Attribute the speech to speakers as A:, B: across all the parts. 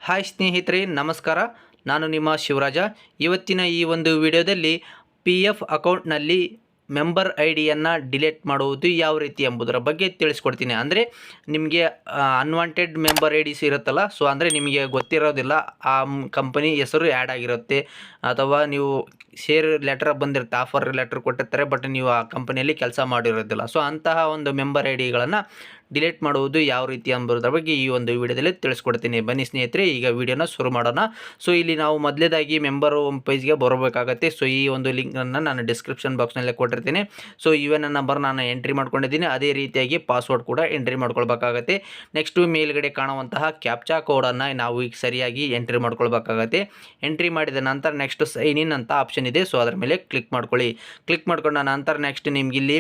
A: Hi ಸ್ನೇಹಿತರೆ, ನಮಸ್ಕಾರ. ನಾನು ನಿಮ್ಮ ಶಿವರಾಜ. ಇವತ್ತಿನ ಈ ಒಂದು ವಿಡಿಯೋದಲ್ಲಿ ಪಿ ಎಫ್ ಅಕೌಂಟ್ನಲ್ಲಿ ಮೆಂಬರ್ ಐ ಡಿಯನ್ನು ಡಿಲೀಟ್ ಮಾಡುವುದು ಯಾವ ರೀತಿ ಎಂಬುದರ ಬಗ್ಗೆ ತಿಳಿಸ್ಕೊಡ್ತೀನಿ. ಅಂದರೆ ನಿಮಗೆ ಅನ್ವಾಂಟೆಡ್ ಮೆಂಬರ್ ಐ ಡಿಸ್ ಇರುತ್ತಲ್ಲ, ಸೊ ಅಂದರೆ ನಿಮಗೆ ಗೊತ್ತಿರೋದಿಲ್ಲ, ಆ ಕಂಪನಿ ಹೆಸರು ಆ್ಯಡ್ ಆಗಿರುತ್ತೆ ಅಥವಾ ನೀವು ಶೇರ್ ಲೆಟರ್ ಬಂದಿರುತ್ತೆ, ಆಫರ್ ಲೆಟರ್ ಕೊಟ್ಟಿರ್ತಾರೆ, ಬಟ್ ನೀವು ಆ ಕಂಪನಿಯಲ್ಲಿ ಕೆಲಸ ಮಾಡಿರೋದಿಲ್ಲ. ಸೊ ಅಂತಹ ಒಂದು ಮೆಂಬರ್ ಐ ಡಿಗಳನ್ನು ಡಿಲೀಟ್ ಮಾಡುವುದು ಯಾವ ರೀತಿ ಎಂಬುದರ ಬಗ್ಗೆ ಈ ಒಂದು ವಿಡಿಯೋದಲ್ಲಿ ತಿಳಿಸ್ಕೊಡ್ತೀನಿ. ಬನ್ನಿ ಸ್ನೇಹಿತರೆ, ಈಗ ವಿಡಿಯೋನ ಶುರು ಮಾಡೋಣ. ಸೊ ಇಲ್ಲಿ ನಾವು ಮೊದಲೇದಾಗಿ ಮೆಂಬರ್ ಹೋಮ್ ಪೇಜ್ಗೆ ಬರಬೇಕಾಗತ್ತೆ. ಸೊ ಈ ಒಂದು ಲಿಂಕನ್ನು ನಾನು ಡಿಸ್ಕ್ರಿಪ್ಷನ್ ಬಾಕ್ಸ್ನಲ್ಲೇ ಕೊಟ್ಟಿರ್ತೀನಿ. ಸೊ UN ನಂಬರ್ ನಾನು ಎಂಟ್ರಿ ಮಾಡ್ಕೊಂಡಿದ್ದೀನಿ, ಅದೇ ರೀತಿಯಾಗಿ ಪಾಸ್ವರ್ಡ್ ಕೂಡ ಎಂಟ್ರಿ ಮಾಡ್ಕೊಳ್ಬೇಕಾಗತ್ತೆ. ನೆಕ್ಸ್ಟು ಮೇಲ್ಗಡೆ ಕಾಣುವಂತಹ ಕ್ಯಾಪ್ಚಾ ಕೋಡನ್ನು ನಾವು ಈಗ ಸರಿಯಾಗಿ ಎಂಟ್ರಿ ಮಾಡ್ಕೊಳ್ಬೇಕಾಗತ್ತೆ. ಎಂಟ್ರಿ ಮಾಡಿದ ನಂತರ ನೆಕ್ಸ್ಟ್ ಸೈನ್ ಇನ್ ಅಂತ ಆಪ್ಷನ್ ಇದೆ, ಸೊ ಅದರ ಮೇಲೆ ಕ್ಲಿಕ್ ಮಾಡ್ಕೊಳ್ಳಿ. ಕ್ಲಿಕ್ ಮಾಡ್ಕೊಂಡ ನಂತರ ನೆಕ್ಸ್ಟ್ ನಿಮ್ಗೆ ಇಲ್ಲಿ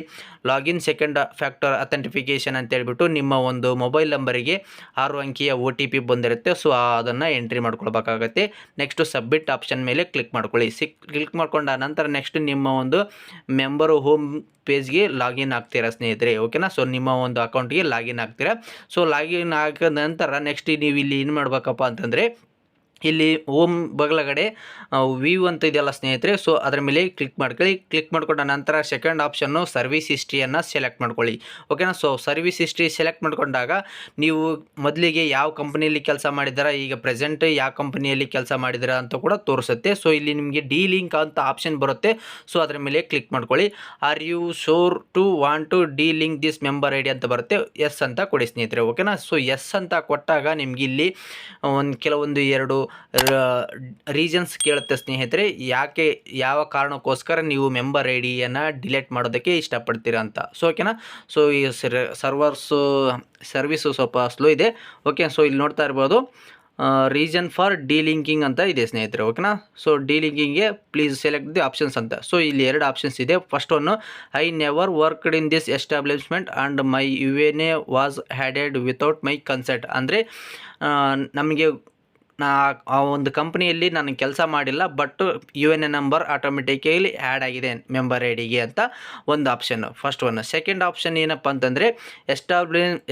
A: ಲಾಗಿನ್ ಸೆಕೆಂಡ್ ಫ್ಯಾಕ್ಟರ್ ಅಥೆಂಟಿಫಿಕೇಷನ್ ಅಂತ ಹೇಳ್ಬಿಟ್ಟು ನಿಮ್ಮ ಒಂದು ಮೊಬೈಲ್ ನಂಬರಿಗೆ 6 ಅಂಕಿಯ OTP ಬಂದಿರುತ್ತೆ. ಸೊ ಅದನ್ನು ಎಂಟ್ರಿ ಮಾಡ್ಕೊಳ್ಬೇಕಾಗತ್ತೆ. ನೆಕ್ಸ್ಟ್ ಸಬ್ಮಿಟ್ ಆಪ್ಷನ್ ಮೇಲೆ ಕ್ಲಿಕ್ ಮಾಡ್ಕೊಳ್ಳಿ. ಕ್ಲಿಕ್ ಮಾಡ್ಕೊಂಡ ನಂತರ ನೆಕ್ಸ್ಟ್ ನಿಮ್ಮ ಒಂದು ಮೆಂಬರ್ ಹೋಮ್ ಪೇಜ್ಗೆ ಲಾಗಿನ್ ಆಗ್ತೀರಾ ಸ್ನೇಹಿತರೆ, ಓಕೆನಾ. ಸೊ ನಿಮ್ಮ ಒಂದು ಅಕೌಂಟ್ಗೆ ಲಾಗಿನ್ ಆಗ್ತೀರಾ. ಸೊ ಲಾಗಿನ್ ಆಗಿದ ನಂತರ ನೆಕ್ಸ್ಟ್ ನೀವು ಇಲ್ಲಿ ಏನು ಮಾಡ್ಬೇಕಪ್ಪ ಅಂತಂದರೆ, ಇಲ್ಲಿ ಹೋಮ್ ಬಗಲಗಡೆ ವ್ಯೂ ಅಂತ ಇದೆಯಲ್ಲ ಸ್ನೇಹಿತರೆ, ಸೊ ಅದರ ಮೇಲೆ ಕ್ಲಿಕ್ ಮಾಡ್ಕೊಳ್ಳಿ. ಕ್ಲಿಕ್ ಮಾಡ್ಕೊಂಡ ನಂತರ ಸೆಕೆಂಡ್ ಆಪ್ಷನ್ನು ಸರ್ವಿಸ್ ಹಿಸ್ಟ್ರಿಯನ್ನು ಸೆಲೆಕ್ಟ್ ಮಾಡ್ಕೊಳ್ಳಿ, ಓಕೆನಾ. ಸೊ ಸರ್ವಿಸ್ ಹಿಸ್ಟ್ರಿ ಸೆಲೆಕ್ಟ್ ಮಾಡ್ಕೊಂಡಾಗ ನೀವು ಮೊದಲಿಗೆ ಯಾವ ಕಂಪನಿಯಲ್ಲಿ ಕೆಲಸ ಮಾಡಿದಾರ, ಈಗ ಪ್ರೆಸೆಂಟ್ ಯಾವ ಕಂಪನಿಯಲ್ಲಿ ಕೆಲಸ ಮಾಡಿದಾರ ಅಂತ ಕೂಡ ತೋರಿಸುತ್ತೆ. ಸೊ ಇಲ್ಲಿ ನಿಮಗೆ ಡಿ ಲಿಂಕ್ ಅಂತ ಆಪ್ಷನ್ ಬರುತ್ತೆ, ಸೊ ಅದರ ಮೇಲೆ ಕ್ಲಿಕ್ ಮಾಡ್ಕೊಳ್ಳಿ. Are you sure to want to delink this member ID ಅಂತ ಬರುತ್ತೆ, ಎಸ್ ಅಂತ ಕೊಡಿ ಸ್ನೇಹಿತರೆ, ಓಕೆನಾ. ಸೊ ಎಸ್ ಅಂತ ಕೊಟ್ಟಾಗ ನಿಮ್ಗೆ ಇಲ್ಲಿ ಕೆಲವೊಂದು ಎರಡು ರೀಸನ್ಸ್ ಕೇಳುತ್ತೆ ಸ್ನೇಹಿತರೆ, ಯಾಕೆ ಯಾವ ಕಾರಣಕ್ಕೋಸ್ಕರ ನೀವು ಮೆಂಬರ್ ಐ ಡಿಯನ್ನು ಡಿಲೀಟ್ ಮಾಡೋದಕ್ಕೆ ಇಷ್ಟಪಡ್ತೀರಾ ಅಂತ. ಸೊ ಓಕೆನಾ. ಸೊ ಈ ಸರ್ವಿಸು ಸ್ವಲ್ಪ ಸ್ಲೋ ಇದೆ, ಓಕೆ. ಸೊ ಇಲ್ಲಿ ನೋಡ್ತಾ ಇರ್ಬೋದು, ರೀಸನ್ ಫಾರ್ ಡಿಲಿಂಕಿಂಗ್ ಅಂತ ಇದೆ ಸ್ನೇಹಿತರೆ, ಓಕೆನಾ. ಸೊ ಡಿಲಿಂಕಿಂಗ್ಗೆ ಪ್ಲೀಸ್ ಸೆಲೆಕ್ಟ್ ದಿ ಆಪ್ಷನ್ಸ್ ಅಂತ. ಸೊ ಇಲ್ಲಿ ಎರಡು ಆಪ್ಷನ್ಸ್ ಇದೆ. First one, I never worked in this establishment and my UNA was added without my consent. ಅಂದರೆ ನಮಗೆ ಆ ಒಂದು ಕಂಪ್ನಿಯಲ್ಲಿ ನಾನು ಕೆಲಸ ಮಾಡಿಲ್ಲ, but UNA number automatically add ಆಗಿದೆ ಮೆಂಬರ್ ಐ ಡಿಗೆ ಅಂತ ಒಂದು option, first one. Second option ಏನಪ್ಪ ಅಂತಂದರೆ,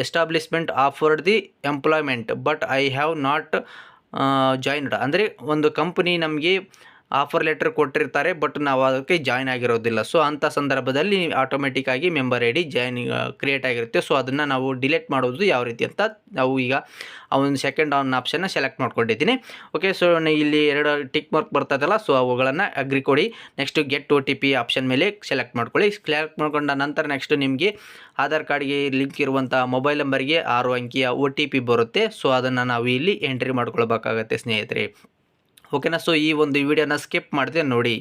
A: establishment offered the employment but I have not joined. ಅಂದರೆ ಒಂದು ಕಂಪ್ನಿ ನಮಗೆ ಆಫರ್ ಲೆಟರ್ ಕೊಟ್ಟಿರ್ತಾರೆ, ಬಟ್ ನಾವು ಅದಕ್ಕೆ ಜಾಯ್ನ್ ಆಗಿರೋದಿಲ್ಲ. ಸೊ ಅಂಥ ಸಂದರ್ಭದಲ್ಲಿ ಆಟೋಮೆಟಿಕ್ ಆಗಿ ಮೆಂಬರ್ ಐ ಡಿ ಕ್ರಿಯೇಟ್ ಆಗಿರುತ್ತೆ. ಸೊ ಅದನ್ನು ನಾವು ಡಿಲೀಟ್ ಮಾಡೋದು ಯಾವ ರೀತಿ ಅಂತ ನಾವು ಈಗ ಆ ಒಂದು ಸೆಕೆಂಡ್ ಆಪ್ಷನ್ನ ಸೆಲೆಕ್ಟ್ ಮಾಡ್ಕೊಂಡಿದ್ದೀನಿ, ಓಕೆ. ಸೊ ಇಲ್ಲಿ ಎರಡು ಟಿಕ್ ಮಾರ್ಕ್ ಬರ್ತದಲ್ಲ, ಸೊ ಅವುಗಳನ್ನು ಅಗ್ರಿ ಕೊಡಿ. ನೆಕ್ಸ್ಟ್ ಗೆಟ್ OTP ಆಪ್ಷನ್ ಮೇಲೆ ಸೆಲೆಕ್ಟ್ ಮಾಡ್ಕೊಳ್ಳಿ. ಸೆಲೆಕ್ಟ್ ಮಾಡ್ಕೊಂಡ ನಂತರ ನೆಕ್ಸ್ಟ್ ನಿಮಗೆ ಆಧಾರ್ ಕಾರ್ಡ್ಗೆ ಲಿಂಕ್ ಇರುವಂಥ ಮೊಬೈಲ್ ನಂಬರ್ಗೆ 6 ಅಂಕಿಯ OTP ಬರುತ್ತೆ. ಸೊ ಅದನ್ನು ನಾವು ಇಲ್ಲಿ ಎಂಟ್ರಿ ಮಾಡ್ಕೊಳ್ಬೇಕಾಗತ್ತೆ ಸ್ನೇಹಿತರೆ, ಓಕೆನಾ. ಸೊ ಈ ಒಂದು ವಿಡಿಯೋನ ಸ್ಕಿಪ್ ಮಾಡಿದೆ ನೋಡಿ,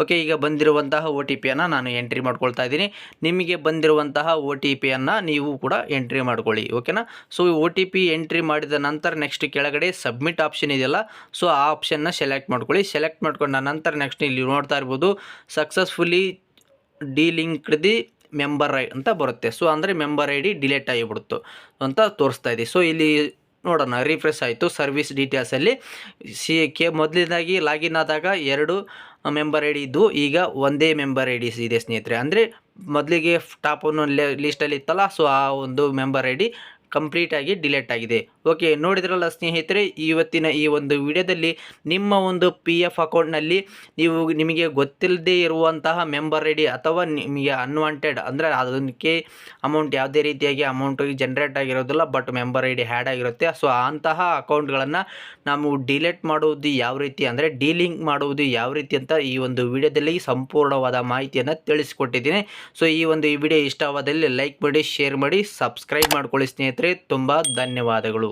A: ಓಕೆ. ಈಗ ಬಂದಿರುವಂತಹ OTPಯನ್ನು ನಾನು ಎಂಟ್ರಿ ಮಾಡ್ಕೊಳ್ತಾ ಇದ್ದೀನಿ. ನಿಮಗೆ ಬಂದಿರುವಂತಹ OTPಯನ್ನು ನೀವು ಕೂಡ ಎಂಟ್ರಿ ಮಾಡ್ಕೊಳ್ಳಿ, ಓಕೆನಾ. ಸೊ OTP ಎಂಟ್ರಿ ಮಾಡಿದ ನಂತರ ನೆಕ್ಸ್ಟ್ ಕೆಳಗಡೆ ಸಬ್ಮಿಟ್ ಆಪ್ಷನ್ ಇದೆಯಲ್ಲ, ಸೊ ಆ ಆಪ್ಷನ್ನ ಸೆಲೆಕ್ಟ್ ಮಾಡ್ಕೊಳ್ಳಿ. ಸೆಲೆಕ್ಟ್ ಮಾಡ್ಕೊಂಡ ನಂತರ ನೆಕ್ಸ್ಟ್ ಇಲ್ಲಿ ನೋಡ್ತಾ ಇರ್ಬೋದು, ಸಕ್ಸಸ್ಫುಲಿ ಡಿಲಿಂಕ್ಡ್ ದಿ ಮೆಂಬರ್ ಐ ಅಂತ ಬರುತ್ತೆ. ಸೊ ಅಂದರೆ ಮೆಂಬರ್ ಐ ಡಿ ಡಿಲೀಟ್ ಆಗಿಬಿಡ್ತು ಅಂತ ತೋರಿಸ್ತಾ ಇದೆ. ಸೊ ಇಲ್ಲಿ ನೋಡೋಣ, ರಿಫ್ರೆಶ್ ಆಯಿತು. ಸರ್ವಿಸ್ ಡೀಟೇಲ್ಸಲ್ಲಿ ಮೊದಲನೇದಾಗಿ ಲಾಗಿನ್ ಆದಾಗ 2 ಮೆಂಬರ್ ಐ ಡಿ ಇದ್ದು, ಈಗ ಒಂದೇ ಮೆಂಬರ್ ಐ ಡಿ ಇದೆ ಸ್ನೇಹಿತರೆ. ಅಂದರೆ ಮೊದಲಿಗೆ ಟಾಪ್ ಒನ್ ಲಿಸ್ಟಲ್ಲಿ ಇತ್ತಲ್ಲ, ಸೊ ಆ ಒಂದು ಮೆಂಬರ್ ಐ ಡಿ ಕಂಪ್ಲೀಟಾಗಿ ಡಿಲೀಟ್ ಆಗಿದೆ, ಓಕೆ. ನೋಡಿದ್ರಲ್ಲ ಸ್ನೇಹಿತರೆ, ಇವತ್ತಿನ ಈ ಒಂದು ವಿಡಿಯೋದಲ್ಲಿ ನಿಮ್ಮ ಒಂದು PF ಅಕೌಂಟ್ನಲ್ಲಿ ನಿಮಗೆ ಗೊತ್ತಿಲ್ಲದೆ ಇರುವಂತಹ ಮೆಂಬರ್ ಐ ಡಿ ಅಥವಾ ನಿಮಗೆ ಅನ್ವಾಂಟೆಡ್, ಅಂದರೆ ಅದಕ್ಕೆ ಅಮೌಂಟ್ ಯಾವುದೇ ರೀತಿಯಾಗಿ ಅಮೌಂಟ್ ಜನ್ರೇಟ್ ಆಗಿರೋದಿಲ್ಲ, but member I D had ಆಗಿರುತ್ತೆ. ಸೊ ಅಂತಹ ಅಕೌಂಟ್ಗಳನ್ನು ನಾವು ಡಿಲೀಟ್ ಮಾಡುವುದು ಯಾವ ರೀತಿ, ಅಂದರೆ ಡಿಲಿಂಕ್ ಮಾಡುವುದು ಯಾವ ರೀತಿ ಅಂತ ಈ ಒಂದು ವಿಡಿಯೋದಲ್ಲಿ ಸಂಪೂರ್ಣವಾದ ಮಾಹಿತಿಯನ್ನು ತಿಳಿಸಿಕೊಟ್ಟಿದ್ದೀನಿ. ಸೊ ಈ ಒಂದು ವಿಡಿಯೋ ಇಷ್ಟವಾದಲ್ಲಿ ಲೈಕ್ ಮಾಡಿ, ಶೇರ್ ಮಾಡಿ, ಸಬ್ಸ್ಕ್ರೈಬ್ ಮಾಡ್ಕೊಳ್ಳಿ ಸ್ನೇಹಿತರೆ. ತುಂಬ ಧನ್ಯವಾದಗಳು.